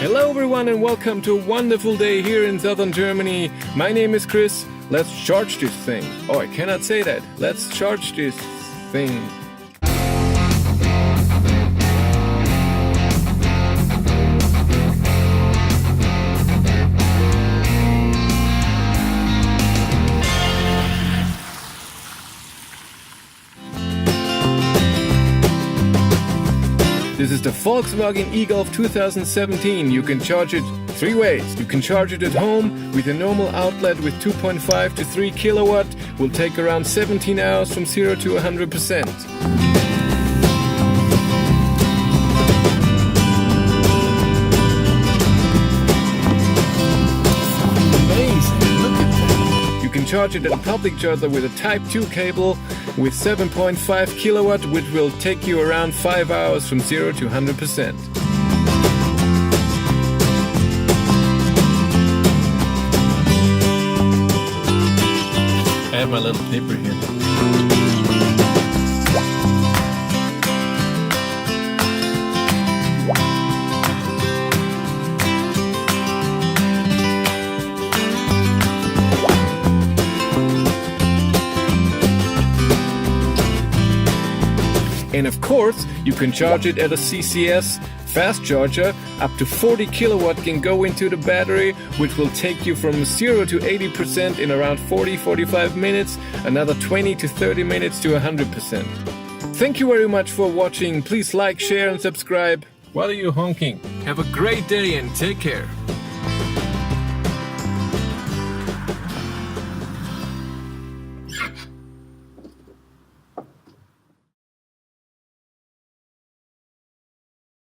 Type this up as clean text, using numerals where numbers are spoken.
Hello everyone and welcome to a wonderful day here in southern Germany. My name is Chris. Let's charge this thing. Oh, I cannot say that. Let's charge this thing. This is the Volkswagen eGolf 2017. You can charge it three ways. You can charge it at home with a normal outlet with 2.5 to 3 kilowatt. Will take around 17 hours from 0 to 100%. Charge it at a public charger with a Type 2 cable with 7.5 kilowatt, which will take you around 5 hours from 0 to 100%. I have my little paper here. And of course, you can charge it at a CCS fast charger. Up to 40 kilowatt can go into the battery, which will take you from 0 to 80% in around 40-45 minutes, another 20 to 30 minutes to 100%. Thank you very much for watching. Please like, share and subscribe. What are you honking? Have a great day and take care.